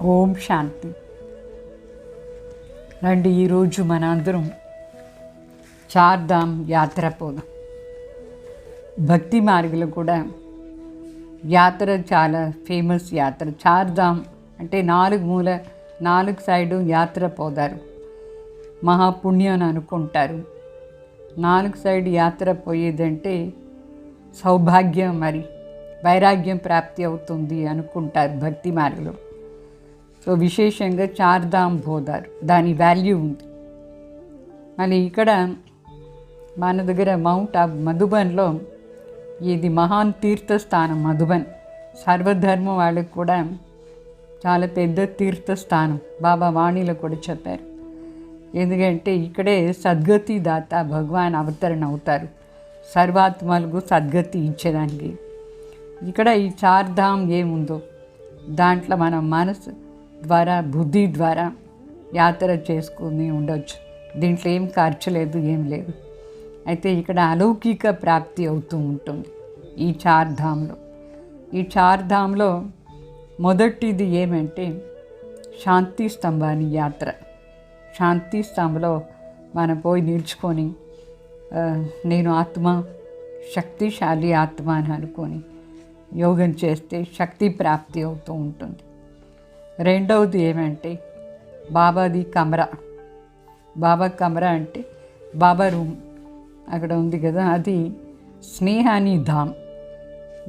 ఓం శాంతి. రండి, ఈరోజు మనందరం చార్ధామ్ యాత్ర పోదాం. భక్తి మార్గంలో కూడా యాత్ర చాలా ఫేమస్ యాత్ర. చార్ధామ్ అంటే నాలుగు సైడు యాత్ర పోదారు, మహాపుణ్యం అని అనుకుంటారు. నాలుగు సైడ్ యాత్ర పోయేదంటే సౌభాగ్యం, మరి వైరాగ్యం ప్రాప్తి అవుతుంది అనుకుంటారు భక్తి మార్గంలో. సో విశేషంగా చార్ధామ్ పోదారు, దాని వాల్యూ ఉంది. మళ్ళీ ఇక్కడ మన దగ్గర మౌంట్ ఆబ్ మధుబన్లో ఇది మహాన్ తీర్థస్థానం. మధుబన్ సర్వధర్మం వాళ్ళకి కూడా చాలా పెద్ద తీర్థస్థానం. బాబా వాణిలో కూడా చెప్పారు. ఎందుకంటే ఇక్కడే సద్గతి దాత భగవాన్ అవతరణ అవుతారు, సర్వాత్మలకు సద్గతి ఇచ్చేదానికి. ఇక్కడ ఈ చార్ధామ్ ఏముందో దాంట్లో మనం మనసు ద్వారా, బుద్ధి ద్వారా యాత్ర చేసుకుని ఉండొచ్చు. దీంట్లో ఏం ఖర్చు లేదు, ఏం లేదు. అయితే ఇక్కడ అలౌకిక ప్రాప్తి అవుతూ ఉంటుంది ఈ చార్ధామ్లో. ఈ చార్ధామ్లో మొదటిది ఏమంటే శాంతి స్తంభాని యాత్ర. శాంతి స్తంభంలో మనం పోయి నిల్చుకొని నేను ఆత్మ, శక్తిశాలి ఆత్మ అని అనుకొని యోగం చేస్తే శక్తి ప్రాప్తి అవుతూ ఉంటుంది. రెండవది ఏమంటే బాబాది కమరా. బాబా కమరా అంటే బాబా రూమ్ అక్కడ ఉంది కదా, అది స్నేహాని ధామ్.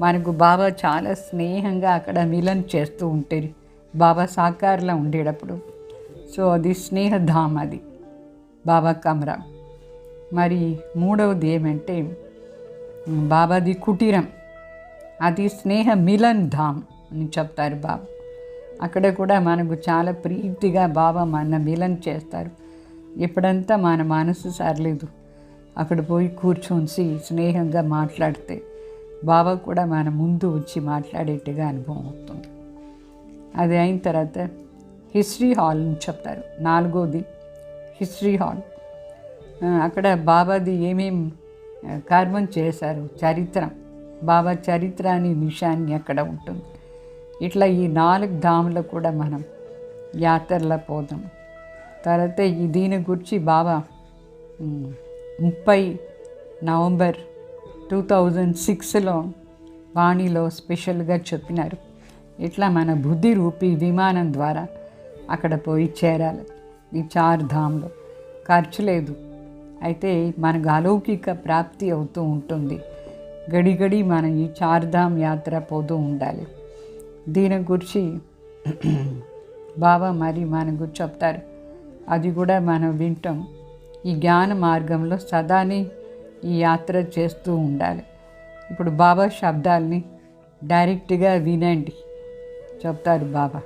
మనకు బాబా చాలా స్నేహంగా అక్కడ మిలన్ చేస్తూ ఉంటారు బాబా సాకార్లో ఉండేటప్పుడు. సో అది స్నేహధామ్, అది బాబా కమరా. మరి మూడవది ఏమంటే బాబాది కుటీరం, అది స్నేహ మిలన్ ధామ్ అని చెప్తారు బాబా. అక్కడ కూడా మనకు చాలా ప్రీతిగా బాబా మన మిలన్ చేస్తారు. ఎప్పుడంతా మన మనసు సరలేదు, అక్కడ పోయి కూర్చొని స్నేహంగా మాట్లాడితే బాబా కూడా మన ముందు వచ్చి మాట్లాడేట్టుగా అనుభవం అవుతుంది. అది అయిన తర్వాత హిస్టరీ హాల్ అని చెప్తారు. నాలుగోది హిస్టరీ హాల్. అక్కడ బాబాది ఏమేం కర్మం చేశారు, చరిత్ర, బాబా చరిత్ర అని విషయాన్ని అక్కడ ఉంటుంది. ఇట్లా ఈ 4 ధాములు కూడా మనం యాత్రలో పోదాం. తర్వాత దీని గురించి బాబా 30 నవంబర్ 2006లో వాణిలో స్పెషల్గా చెప్పినారు. ఇట్లా మన బుద్ధి రూపీ విమానం ద్వారా అక్కడ పోయి చేరాలి. ఈ చార్ధామ్లో ఖర్చు లేదు. అయితే మనకు అలౌకిక ప్రాప్తి అవుతూ ఉంటుంది. గడి మనం ఈ చార్ధామ్ యాత్ర పోతూ ఉండాలి. దీని గురించి బాబా మరి మనకు చెప్తారు, అది కూడా మనం వింటాం. ఈ జ్ఞాన మార్గంలో సదాని ఈ యాత్ర చేస్తూ ఉండాలి. ఇప్పుడు బాబా శబ్దాల్ని డైరెక్ట్గా వినండి, చెప్తారు బాబా.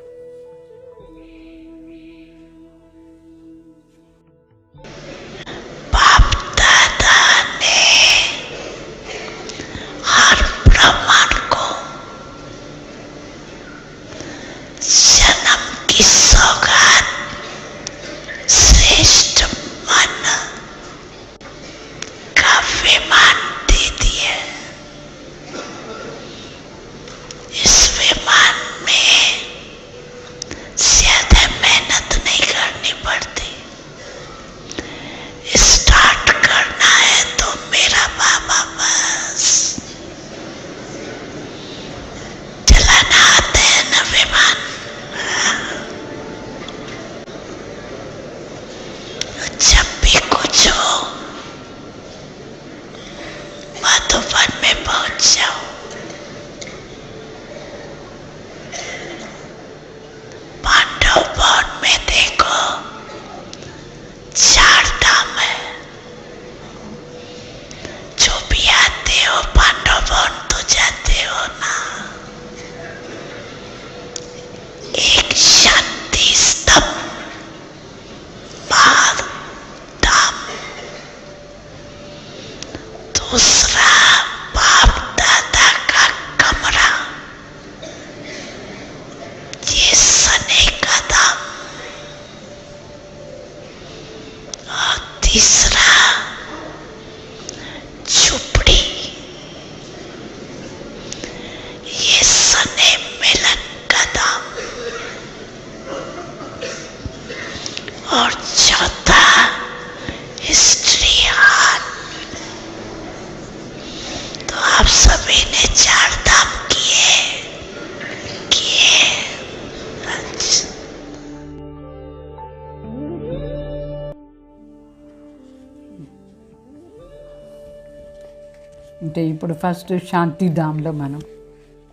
అంటే ఇప్పుడు ఫస్ట్ శాంతిధామ్లో మనం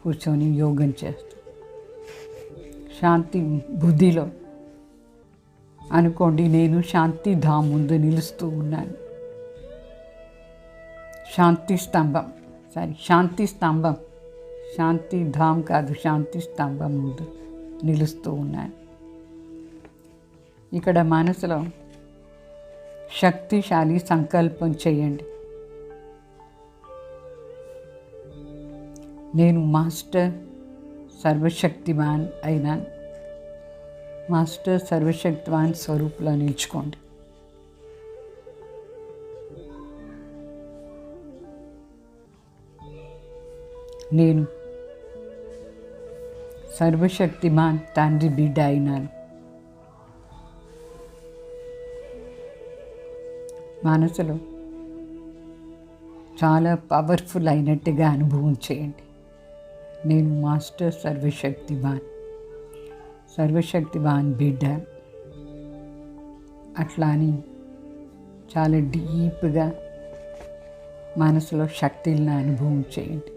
కూర్చొని యోగం చేస్తాం. శాంతి బుద్ధిలో అనుకోండి, నేను శాంతిధామ్ ముందు నిలుస్తూ ఉన్నాను. శాంతి స్తంభం, శాంతిధామ్ కాదు, శాంతి స్తంభం ముందు నిలుస్తూ ఉన్నాను. ఇక్కడ మనసులో శక్తిశాలి సంకల్పం చేయండి. నేను మాస్టర్ సర్వశక్తివాన్ అయినాను. మాస్టర్ సర్వశక్తివాన్ స్వరూపులో నిల్చుకోండి. నేను సర్వశక్తిమాన్ తండ్రి బిడ్డ అయినాను. మనసులో చాలా పవర్ఫుల్ అయినట్టుగా అనుభవం చేయండి. నేను మాస్టర్ సర్వశక్తివాన్ బిడ్డ. అట్లా అని చాలా డీప్గా మనసులో శక్తులను అనుభవం చేయండి.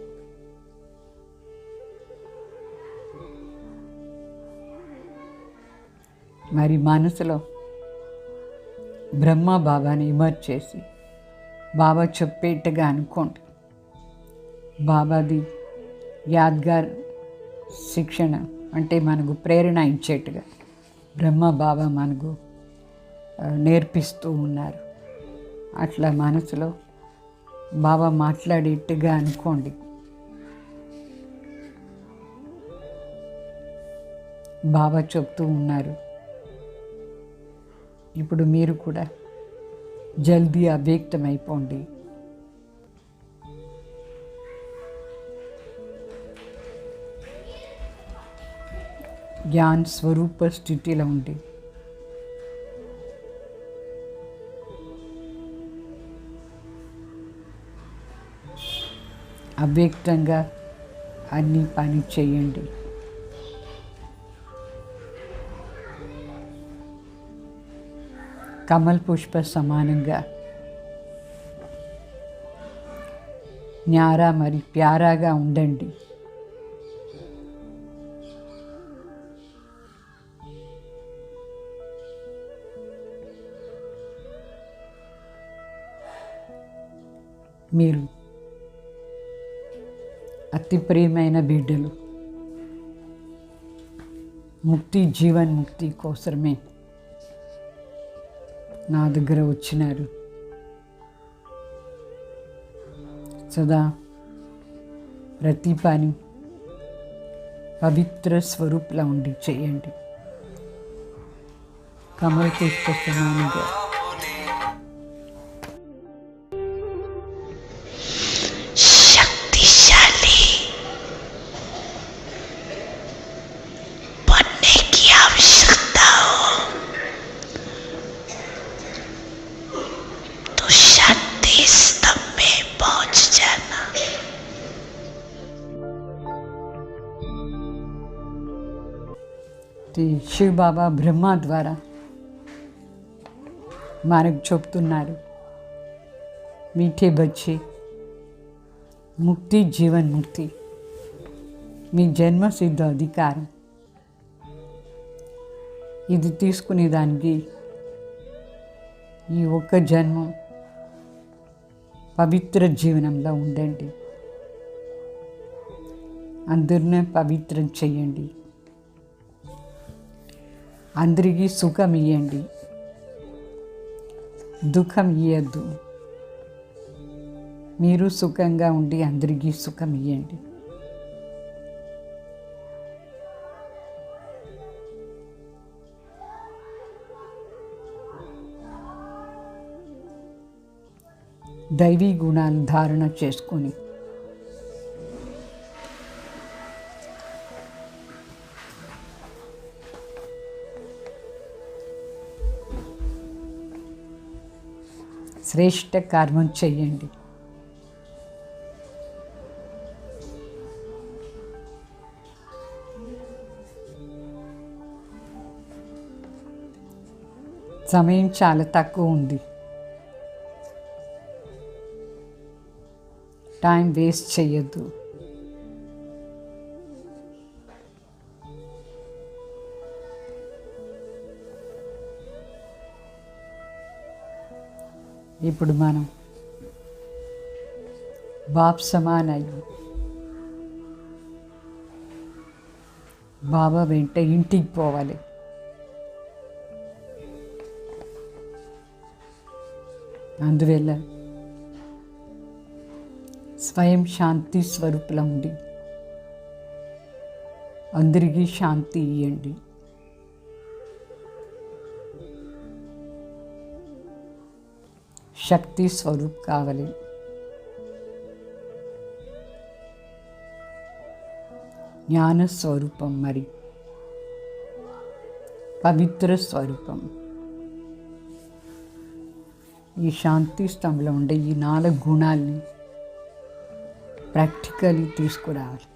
మరి మనసులో బ్రహ్మ బాబాని ఇమర్జ్ చేసి బాబా చెప్పేట్టుగా అనుకోండి. బాబాది యాద్గార్ శిక్షణ అంటే మనకు ప్రేరణ ఇచ్చేట్టుగా బ్రహ్మ బాబా మనకు నేర్పిస్తూ ఉన్నారు. అట్లా మనసులో బాబా మాట్లాడేట్టుగా అనుకోండి. బాబా చెప్తూ ఉన్నారు, ఇప్పుడు మీరు కూడా జల్దీ అవ్యక్తమైపోండి. జ్ఞాన స్వరూప స్థితిలో ఉండి అవ్యక్తంగా అన్ని పని చేయండి. కమల్ పుష్ప సమానంగా న్యారా మరి ప్యారాగా ఉండండి. మీరు అతి ప్రియమైన బిడ్డలు. జీవన్ ముక్తి కోసమే నా దగ్గర వచ్చినారు. సదా ప్రతి పని పవిత్ర స్వరూపులా ఉండి చేయండి. కమల పుష్ప సమానంగా శివ బాబా బ్రహ్మ ద్వారా మనకు చెప్తున్నారు, మీఠే బచ్చి జీవన్ ముక్తి మీ జన్మసిద్ధ అధికారం. ఇది తీసుకునేదానికి ఈ ఒక్క జన్మం పవిత్ర జీవనంలో ఉండండి. అందరినీ పవిత్రం చేయండి. అందరికీ సుఖం ఇవ్వండి, దుఃఖం ఇవ్వద్దు. మీరు సుఖంగా ఉండి అందరికీ సుఖం ఇవ్వండి. దైవీ గుణాలు ధారణ చేసుకొని శ్రేష్ఠ కర్మం చెయ్యండి. సమయం చాలా తక్కువ ఉంది. టైం వేస్ట్ చేయొద్దు. ఇప్పుడు మనం బాప్సమానయ్యి బాబా వెంట ఇంటికి పోవాలి. అందువల్ల స్వయం శాంతి స్వరూపులా ఉండి అందరికీ శాంతి ఇవ్వండి. శక్తి స్వరూప్ కావాలి. జ్ఞాన స్వరూపం, మరి పవిత్ర స్వరూపం. ఈ శాంతి స్థంలో ఉండే ఈ 4 గుణాలని ప్రాక్టికలీ తీసుకురావాలి.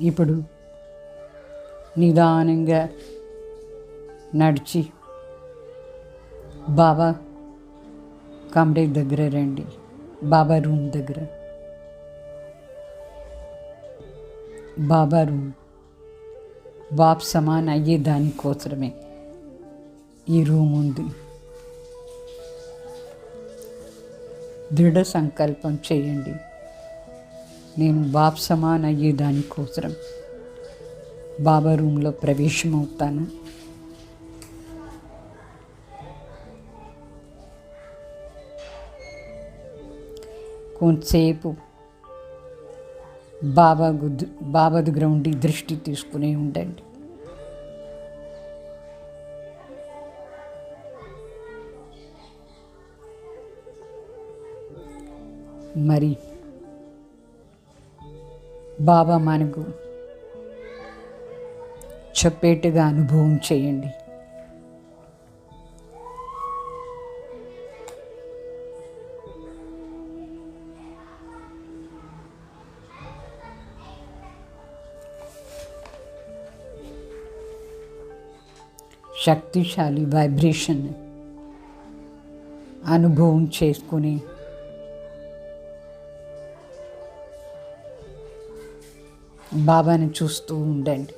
ఇప్పుడు నిదానంగా నడిచి బాబా కమరే దగ్గర రండి, బాబా రూమ్ దగ్గర. బాబా రూమ్ బాప్ సమాన్ అయ్యే దానికోసమే ఈ రూమ్ ఉంది. దృఢ సంకల్పం చేయండి, నేను బాప్ సమాన్ అయ్యే దానికోసం బాబా రూమ్లో ప్రవేశమవుతాను. కొంతసేపు బాబా దగ్గర ఉండి దృష్టి తీసుకునే ఉండండి. మరి బాబా మనకు చెప్పేట్టుగా అనుభవం చేయండి. శక్తిశాలి వైబ్రేషన్ అనుభవం చేసుకుని బాబాని చూస్తూ ఉండండి.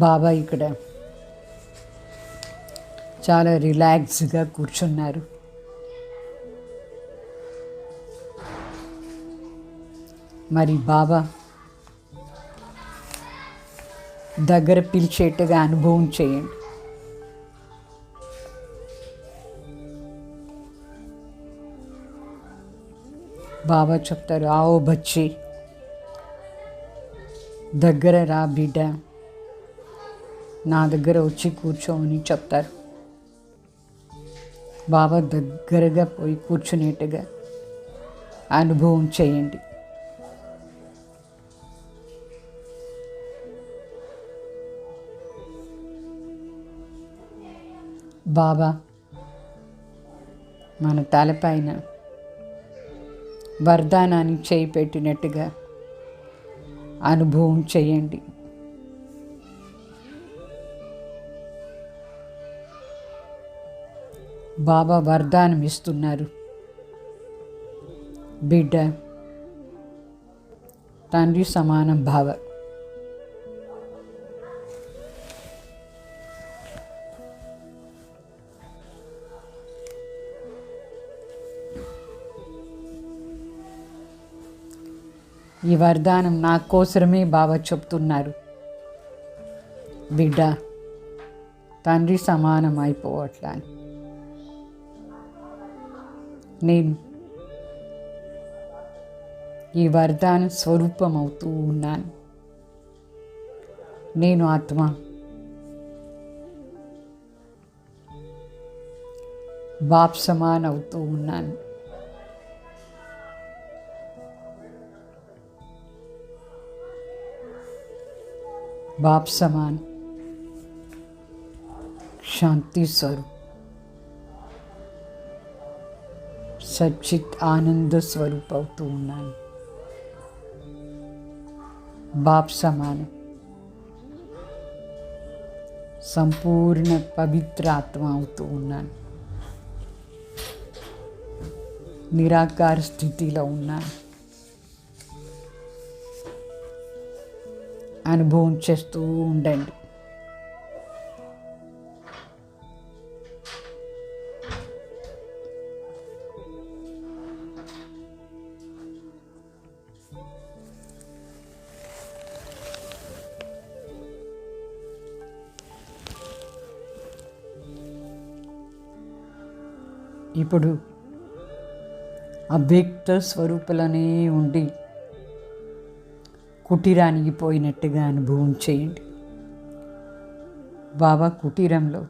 బాబా ఇక్కడ చాలా రిలాక్స్గా కూర్చున్నారు. మరి బాబా దగ్గర పిలిచేట్టుగా అనుభవం చేయండి. బాబా చెప్తారు, ఆవో బచ్చి, దగ్గర రా బిడ్డ, నా దగ్గర వచ్చి కూర్చో అని చెప్తారు. బాబా దగ్గరగా పోయి కూర్చునేట్టుగా అనుభవం చేయండి. బాబా మన తలపైన వరదానాన్ని చేయి పెట్టినట్టుగా అనుభవం చేయండి. బాబా వరదానం ఇస్తున్నారు, బిడ్డ తండ్రి సమానం భావ. ఈ వరదానం నా కోసమే బాబా చెప్తున్నారు, బిడ్డ తండ్రి సమానం అయిపోవట్లా. నేను ఈ వరదాన స్వరూపం అవుతూ ఉన్నాను. నేను ఆత్మ, బాప్ సమాన్ అవుతూ ఉన్నాను. बाप समान शांति स्वरूप सच्चित आनंद स्वरूप అవుతూ ఉన్నాను. బాప్ సమాన సంపూర్ణ పవిత్ర ఆత్మ అవుతూ ఉన్నాను. నిరాకార స్థితిలో ఉన్నాను. అనుభవం చేస్తూ ఉండండి. ఇప్పుడు అవ్యక్త స్వరూపులనే ఉండి కుటీరానికి పోయినట్టుగా అనుభవం చేయండి. బాబా కుటీరంలో,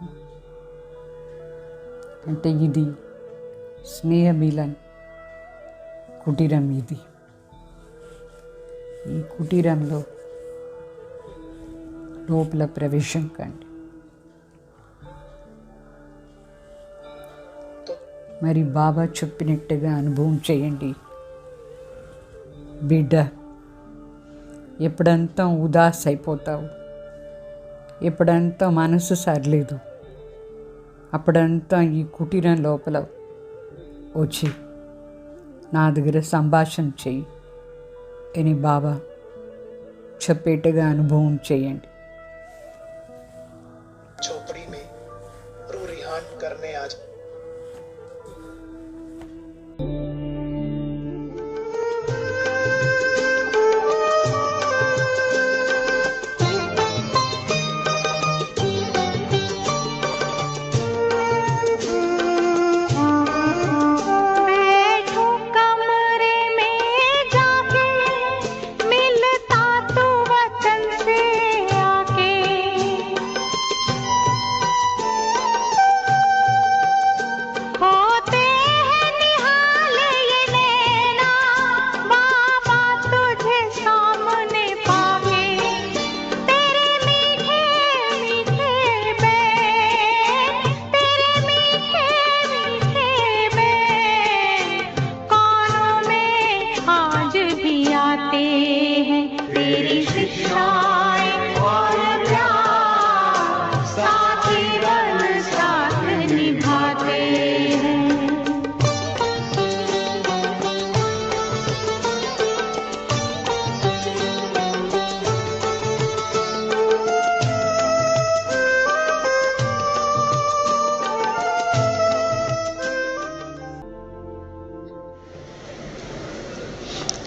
అంటే ఇది స్నేహమిలన్ కుటీరం. ఇది ఈ కుటీరంలో లోపల ప్రవేశం కండి. మరి బాబా చెప్పినట్టుగా అనుభవం చేయండి. బిడ్డ, ఎప్పుడంతా ఉదాస్ అయిపోతావు, ఎప్పుడంతా మనసు సరిలేదు, అప్పుడంతా ఈ కుటీరం లోపల వచ్చి నా దగ్గర సంభాషణ చెయ్యి అని బాబా చెప్పేట్టుగా అనుభవం చేయండి. झोपड़ी में रू रिहान करने आज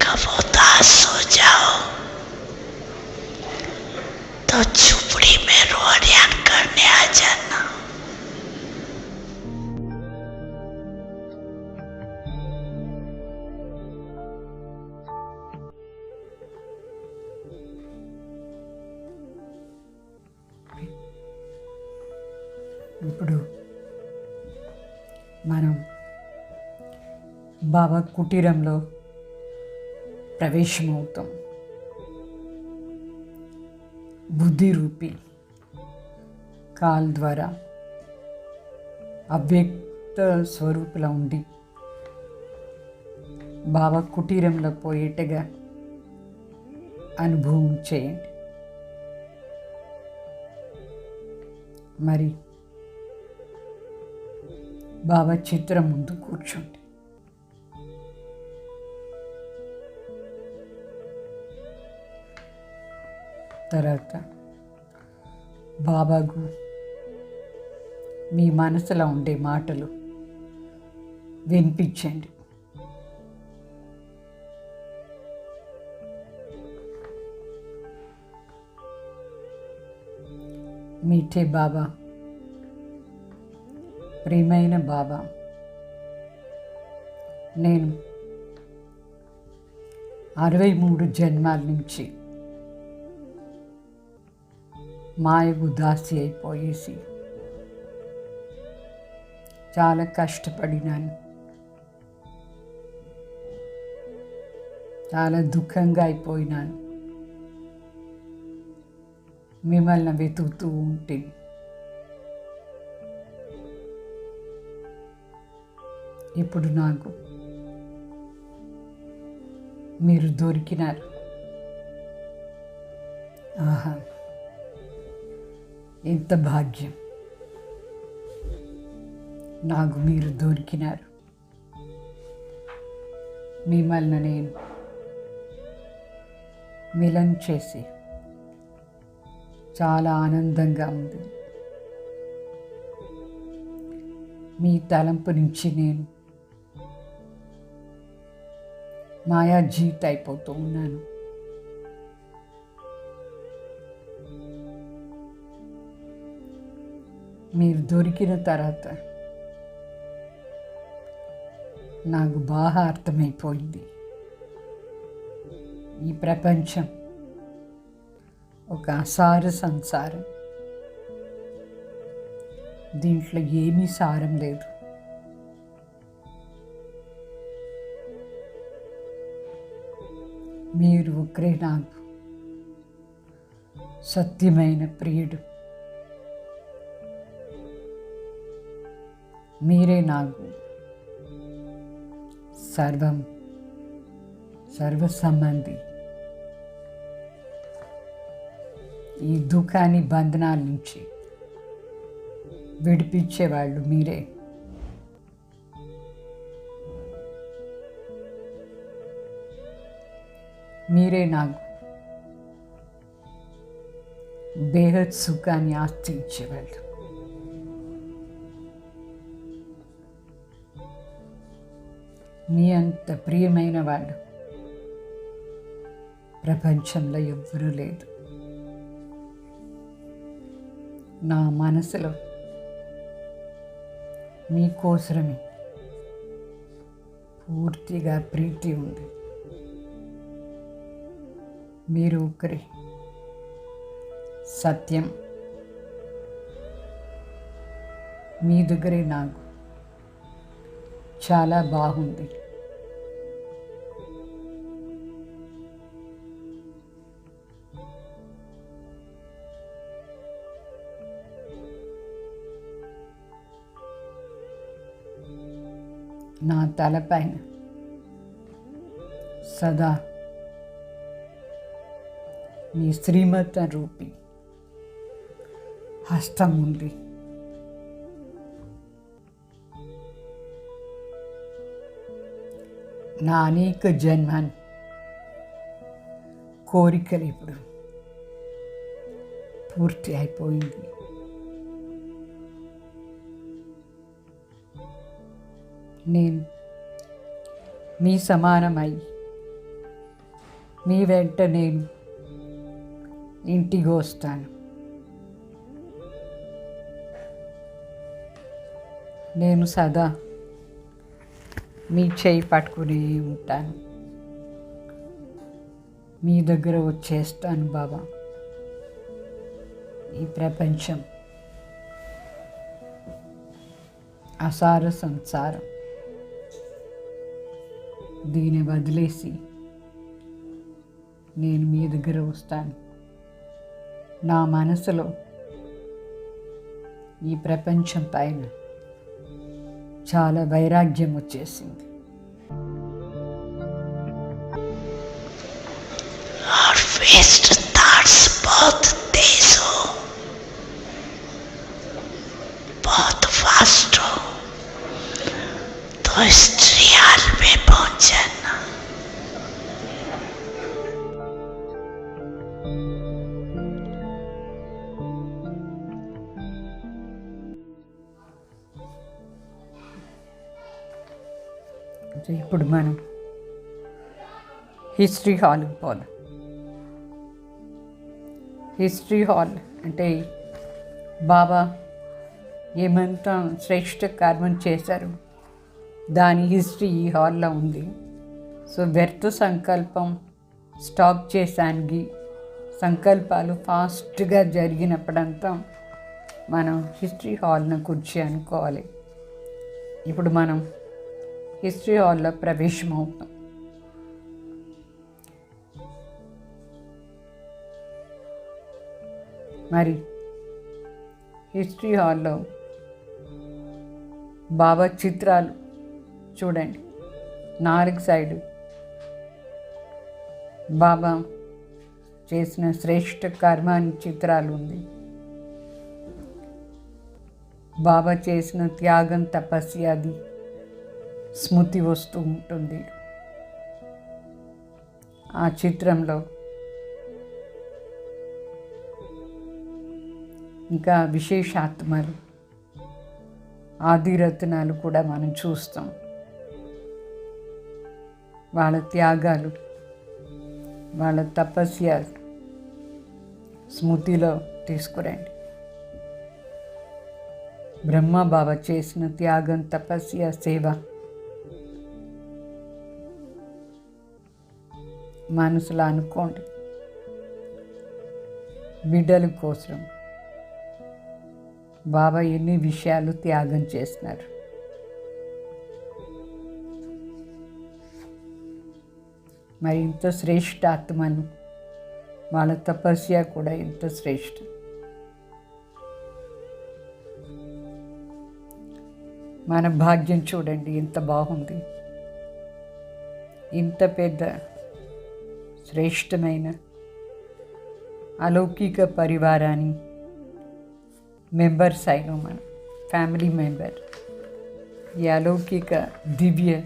कब उदास हो जाओ तो झोपड़ी में रोहरियान करने आ जाना। ఇప్పుడు మనం బాబా కుటీరంలో ప్రవేశమవుతాం. బుద్ధి రూపి కాల్ ద్వారా అవ్యక్త స్వరూపులా ఉండి బాబా కుటీరంలో పోయేట్టుగా అనుభవం చేయండి. మరి బాబా చిత్రం ముందు కూర్చోండి. తర్వాత బాబాకు మీ మనసులో ఉండే మాటలు వినిపించండి. మీఠే బాబా, ప్రియమైన బాబా, నేను 63 జన్మాల నుంచి మాయకు దాసి అయిపోయేసి చాలా కష్టపడినాను, చాలా దుఃఖంగా అయిపోయినాను. మిమ్మల్ని వెతుకుతూ ఉంటే ఇప్పుడు నాకు మీరు దొరికినారు. ఆహా, ఎంత భాగ్యం! నాకు మీరు దొరికినారు. మిమ్మల్ని నేను మిలన్ చేసి చాలా ఆనందంగా ఉంది. మీ తలంపు నుంచి నేను మాయాజీత్ అయిపోతూ ఉన్నాను. మీరు దొరికిన తర్వాత నాకు బాగా అర్థమైపోయింది, ఈ ప్రపంచం ఒక అసార సంసారం, దీంట్లో ఏమీ సారం లేదు. మీరు ఒకరే నాకు సత్యమైన ప్రియుడు. మీరే నాకు సర్వసంబంధి. ఈ దుఃఖాన్ని బంధనాల నుంచి విడిపించేవాళ్ళు మీరే. మీరే నాకు బేహద్ సుఖాన్ని ఆస్తించేవాళ్ళు. మీ అంత ప్రియమైన వాళ్ళు ప్రపంచంలో ఎవ్వరూ లేదు. నా మనసులో మీకోసమే పూర్తిగా ప్రీతి ఉంది. మీరు ఒకరి సత్యం. మీ దగ్గరే నాకు చాలా బాగుంది. నా తలపైన సదా మీ శ్రీమత రూపి హస్తం ఉంది. నా అనేక జన్మాన్ని కోరికలు ఇప్పుడు పూర్తి అయిపోయింది. నేను మీ సమానమై మీ వెంట నేను ఇంటికి వస్తాను. నేను సదా మీ చేయి పట్టుకుని ఉంటాను. మీ దగ్గర వచ్చేస్తాను బాబా. ఈ ప్రపంచం అసార సంసారం, దీన్ని వదిలేసి నేను మీ దగ్గర వస్తాను. నా మనసులో ఈ ప్రపంచం పైన చాలా వైరాగ్యం వచ్చేసింది. और वेस्ट थॉट्स बहुत तेज हो, बहुत फास्ट हो, तो इस रियाल में पहुंच जाना. ఇప్పుడు మనం హిస్టరీ హాల్కి పోదాం. హిస్టరీ హాల్ అంటే బాబా ఏమంతా శ్రేష్ఠ కర్మం చేశారు దాని హిస్టరీ ఈ హాల్లో ఉంది. సో వ్యర్థ సంకల్పం స్టాప్ చేసానికి సంకల్పాలు ఫాస్ట్గా జరిగినప్పుడంతా మనం హిస్టరీ హాల్ను కూర్చి అనుకోవాలి. ఇప్పుడు మనం హిస్టరీ హాల్లో ప్రవేశం అవుతాం. మరి హిస్టరీ హాల్లో బాబా చిత్రాలు చూడండి. 4 సైడు బాబా చేసిన శ్రేష్ఠ కర్మాని చిత్రాలు ఉంది. బాబా చేసిన త్యాగం తపస్య అది స్మృతి వస్తూ ఉంటుంది. ఆ చిత్రంలో ఇంకా విశేషాత్మలు ఆదిరత్నాలు కూడా మనం చూస్తాం. వాళ్ళ త్యాగాలు వాళ్ళ తపస్య స్మృతిలో తీసుకురండి. బ్రహ్మ బాబా చేసిన త్యాగం తపస్య సేవ మనసులో అనుకోండి. బిడ్డల కోసం బాబా ఎన్ని విషయాలు త్యాగం చేస్తున్నారు. మరి ఇంత శ్రేష్ఠ ఆత్మను వాళ్ళ తపస్య కూడా ఎంత శ్రేష్ఠ. మన భాగ్యం చూడండి ఎంత బాగుంది. ఇంత పెద్ద శ్రేష్టమైన అలౌకిక పరివారాన్ని మెంబర్స్ అయినాం మనం, ఫ్యామిలీ మెంబర్. ఈ అలౌకిక దివ్య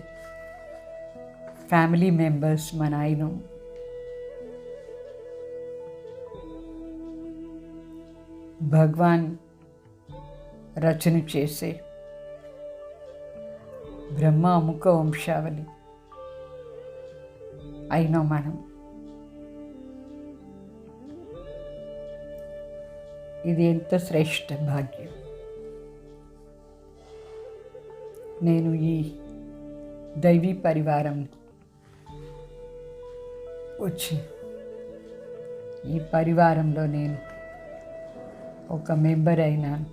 ఫ్యామిలీ మెంబర్స్ మన అయినాం. భగవాన్ రచన చేసే బ్రహ్మ అముక వంశావళి అయినా మనం. ఇది ఎంత శ్రేష్ఠ భాగ్యం. నేను ఈ దైవీ పరివారం వచ్చి ఈ పరివారంలో నేను ఒక మెంబర్ అయినాను.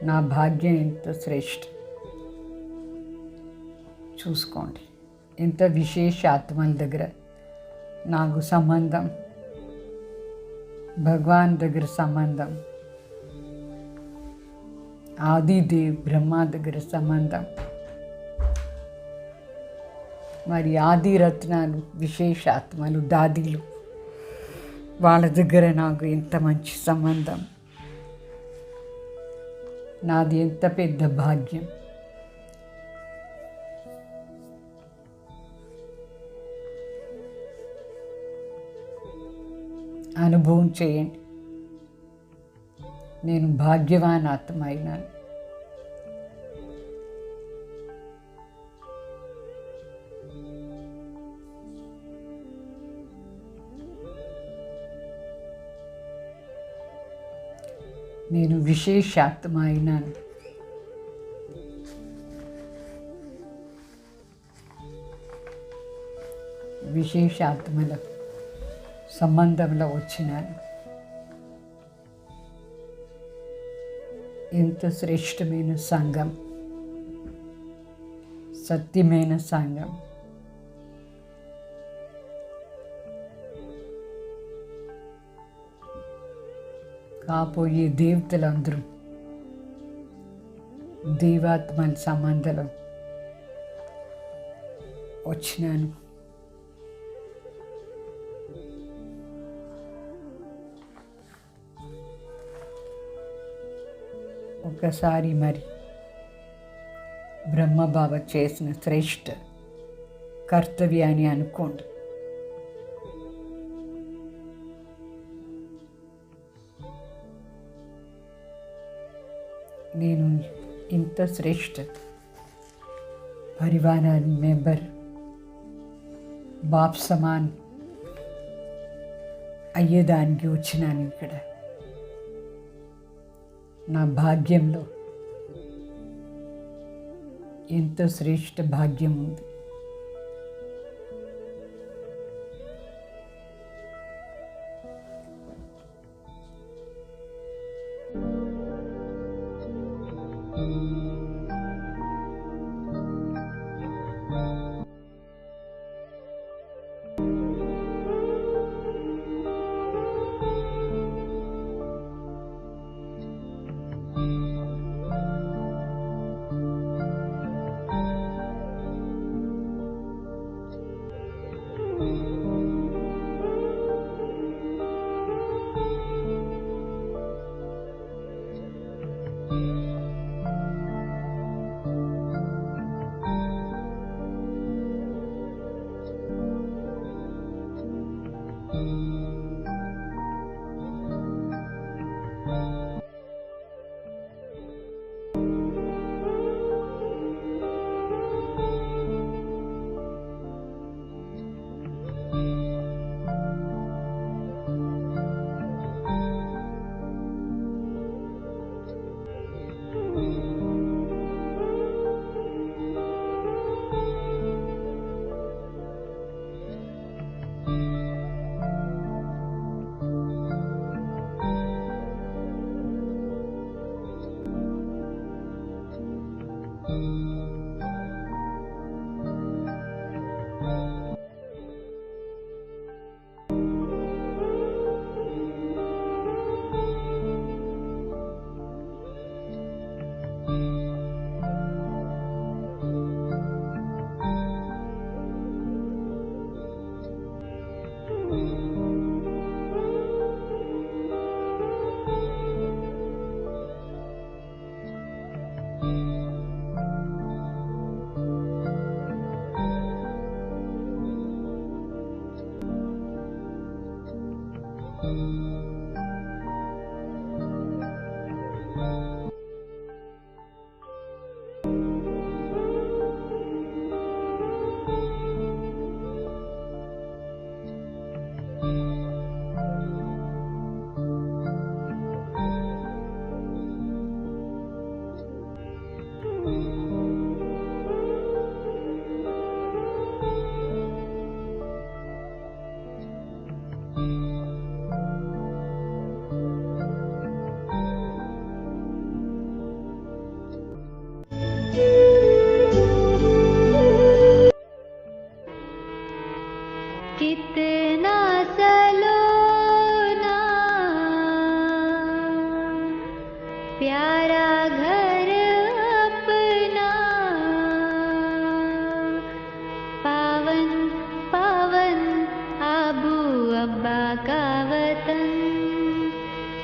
నా భాగ్యం ఎంత శ్రేష్ఠ. చూసుకోండి ఎంత విశేష ఆత్మల దగ్గర నాకు సంబంధం, భగవాన్ దగ్గర సంబంధం, ఆదిదేవ్ బ్రహ్మ దగ్గర సంబంధం, మరి ఆది రత్నాలు విశేష ఆత్మలు దాదీలు వాళ్ళ దగ్గర నాకు ఎంత మంచి సంబంధం. నాది ఎంత పెద్ద భాగ్యం. అనుభవం చేయండి. నేను భాగ్యవాన్ ఆత్మ అయినాను. నేను విశేషాత్మ అయినాను. విశేషాత్మల సంబంధంలో వచ్చినాను. ఎంత శ్రేష్టమైన సంఘం, సత్యమైన సంఘం. కాబోయే దేవతలందరూ దేవాత్మల సంబంధంలో వచ్చినాను. ఒకసారి మరి బ్రహ్మబాబ చేసిన శ్రేష్ఠ కర్తవ్యాన్ని అనుకోండి. నేను ఇంత శ్రేష్ఠ పరివారాన్ని మెంబర్ బాప్ సమాన్ అయ్యేదానికి వచ్చినాను ఇక్కడ. నా భాగ్యంలో ఎంత శ్రేష్ఠ భాగ్యం ఉంది.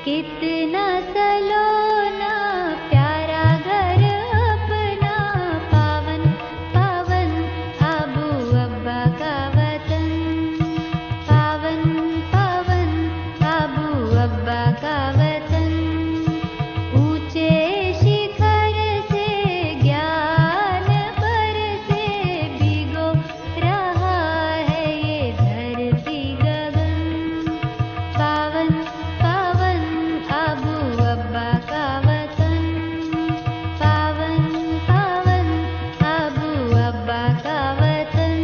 कितना सलोना प्यारा घर अपना, पावन पावन अबू अब्बा का वतन, पावन पावन अबू अब्बा का वतन। ऊंचे शिखर से ज्ञान बरसे, भिगो रहा है ये धरती गगन, पावन पावन अबू अब्बा का वतन, पावन पावन अबू अब्बा का वतन।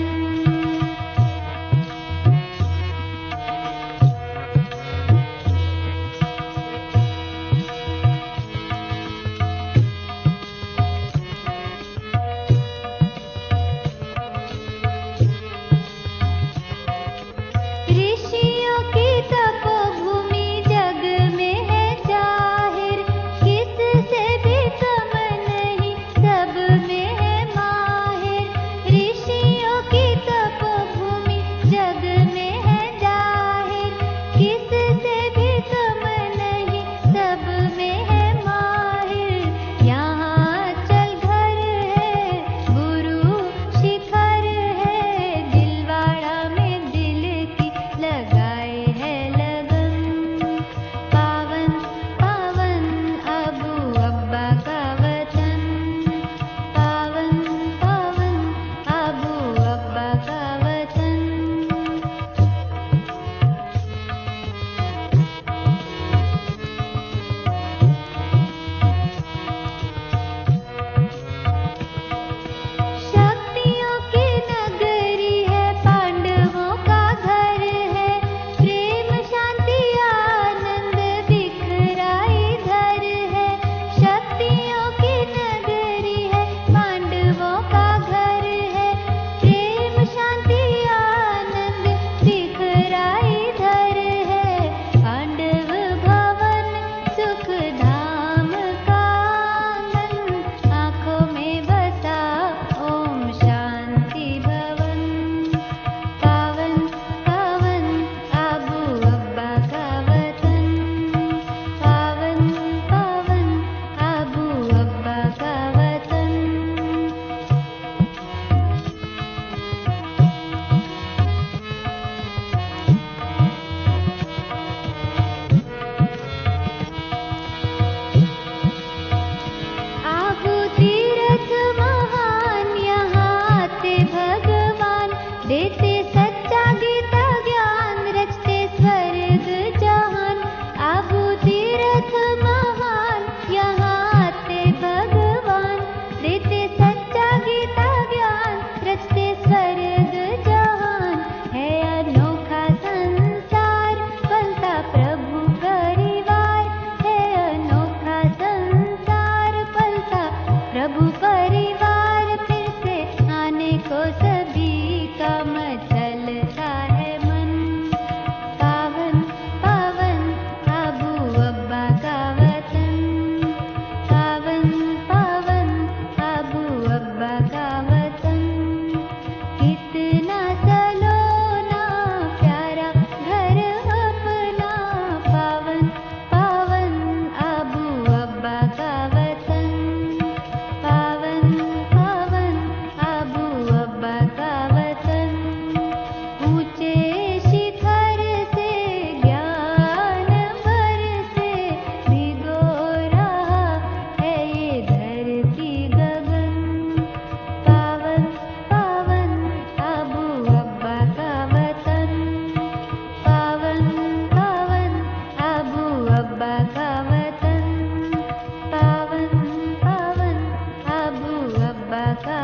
ऋषियों की तपोभूमि जग में है जाहिर, किससे भी कम नहीं सब में है माहिर। ऋषियों की तपोभूमि जग में है जाहिर, किससे भी कम नहीं सब में है माहिर। यहाँ चल घर है गुरु शिखर है, दिलवाड़ा में दिल की लगाए है लगन, पावन पावन अबू अब्बा का वतन, पावन पावन अबू अब्बा का वतन। शक्तियों की नगरी है, पांडवों का घर है, प्रेम शांति आनंद बिखरा इधर है। शक्तियों की नगरी है, पांडवों का घर है, प्रेम शांति आनंद बिखरा इधर है। पांडव भवन सुख धाम का आंगन, आँखों में बसा ओम शांति भवन, पावन पावन अबू अब्बा का वतन, पावन पावन अबू अब्बा का वतन। आबू तीरथ महान, यहाँ आते भगवान, देते सच्चा गीता ज्ञान, रचते स्वर्ग जहान। आबू तीरथ महान, यहाँ आते भगवान, देते सच्चा गीता ज्ञान, रचते स्वर्ग जहान। है अनोखा संसार पलता प्रभु परिवार, है अनोखा संसार पलता प्रभु परिवार। फिर से आने को सभी का मचलता है मन, पावन पावन अबू अब्बा का वतन, पावन पावन अबू अब्बा का वतन। कितना सलोना प्यारा घर अपना, पावन पावन अबू अब्बा का वतन, पावन पावन अबू अब्बा का वतन। ऊंचे शिखर से ज्ञान बरसे, भिगो रहा है ये धरती गगन, पावन पावन अबू अब्बा का वतन, पावन पावन अबू अब्बा का वतन, पावन पावन अबू अब्बा का